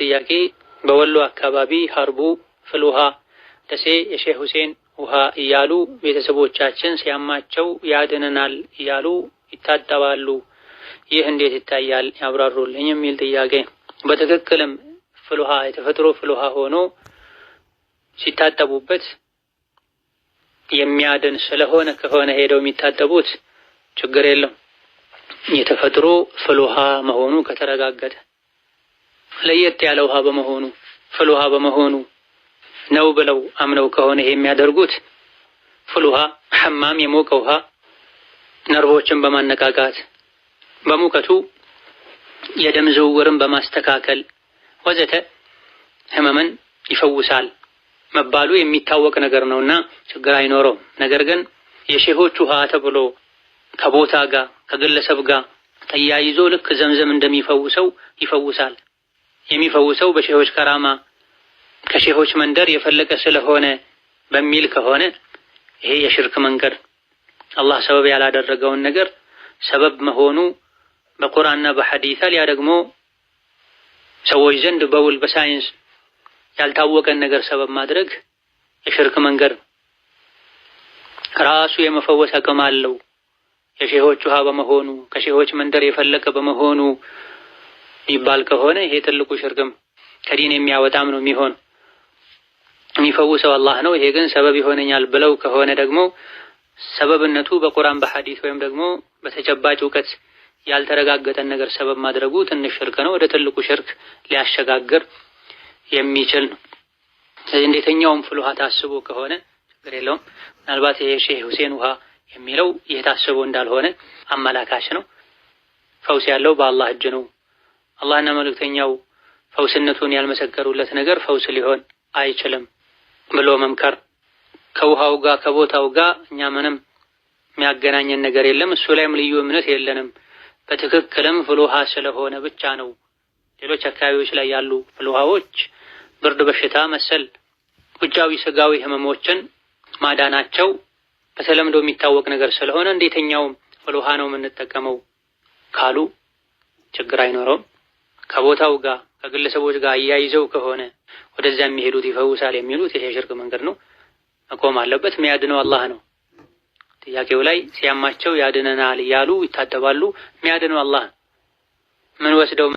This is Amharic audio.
ጥያቄ በወሎ አካባቢ ሀርቡ ፍልውሃ ደሴ የሼህ ሁሴን ውሃ እያሉ ቤተሰቦቻችን ሲያማቸው ያድነናል እያሉ ይታጠባሉ። ይህ እንዴት ይታያል ያብራሩልኝ የሚል ጥያቄ። በትክክልም ፍልውሃ የተፈጥሮ ፍልውሃ ሆኖ ሲታጠቡበት የሚያድን ስለሆነ ከሆነ ሄደው የሚታጠቡት ችግር የለም። የተፈጥሮ ፍልውሃ መሆኑ ከተረጋገጠ ለየት ያለ ውሃ በመሆኑ ፍልውሃ በመሆኑ ነው ብለው አምነው ከሆነ ይሄ የሚያደርጉት ፍልውሃ ሐማም የሞቀ ውሃ ነርቮችን በማነቃቃት በሙቀቱ የደም ዝውውርን በማስተካከል ወዘተ ህመምን ይፈውሳል መባሉ የሚታወቅ ነገር ነውና ችግር አይኖረውም። ነገር ግን የሼሆች ውሃ ተብሎ ከቦታ ጋር ከግለሰብ ጋር ተያይዞ ልክ ዘምዘም እንደሚፈውሰው ይፈውሳል። የሚፈውሰው በሼሆች ከራማ ከሼሆች መንደር የፈለቀ ስለሆነ በሚል ከሆነ ይሄ የሽርክ መንገድ አላህ ሰበብ ያላደረገውን ነገር ሰበብ መሆኑ በቁርአንና በሐዲስ ያ ደግሞ ሰዎች ዘንድ በውል በሳይንስ ያልታወቀን ነገር ሰበብ ማድረግ የሽርክ መንገድ ራሱ የመፈወስ አቅም አለው። የሼሆች ውሃ በመሆኑ ከሼሆች መንደር የፈለቀ በመሆኑ ይባል ከሆነ ይሄ ትልቁ ሽርክም ከዲን የሚያወጣም ነው የሚሆን። የሚፈውሰው አላህ ነው። ይሄ ግን ሰበብ ይሆነኛል ብለው ከሆነ ደግሞ ሰበብነቱ በቁርአን በሐዲስ ወይም ደግሞ በተጨባጭ ዕውቀት ያልተረጋገጠን ነገር ሰበብ ማድረጉ ትንሽ ሽርክ ነው፣ ወደ ትልቁ ሽርክ ሊያሸጋግር የሚችል ነው። ስለዚህ እንደተኛውም ፍልውሃ ታስቦ ከሆነ ችግር የለውም። ምናልባት ይሄ ሼህ ሁሴን ውሃ የሚለው ይህ ታስቦ እንዳልሆነ አመላካች ነው። ፈውስ ያለው በአላህ እጅ ነው። አላህና መልእክተኛው ፈውስነቱን ያልመሰከሩለት ነገር ፈውስ ሊሆን አይችልም ብሎ መምከር። ከውሃው ጋር ከቦታው ጋር እኛ ምንም የሚያገናኘን ነገር የለም፣ እሱ ላይም ልዩ እምነት የለንም። በትክክልም ፍልውሃ ስለሆነ ብቻ ነው። ሌሎች አካባቢዎች ላይ ያሉ ፍልውሃዎች ብርድ በሽታ መሰል ውጫዊ ስጋዊ ህመሞችን ማዳናቸው በተለምዶ የሚታወቅ ነገር ስለሆነ እንዴተኛውም ፍልውሃ ነው የምንጠቀመው ካሉ ችግር አይኖረውም። ከቦታው ጋር ከግለሰቦች ጋር አያይዘው ከሆነ ወደዛ የሚሄዱት ይፈውሳል የሚሉት ይሄ ሽርክ መንገድ ነው፣ መቆም አለበት። የሚያድነው አላህ ነው። ጥያቄው ላይ ሲያማቸው ያድነናል እያሉ ይታጠባሉ። የሚያድነው አላህ ምን ወስደው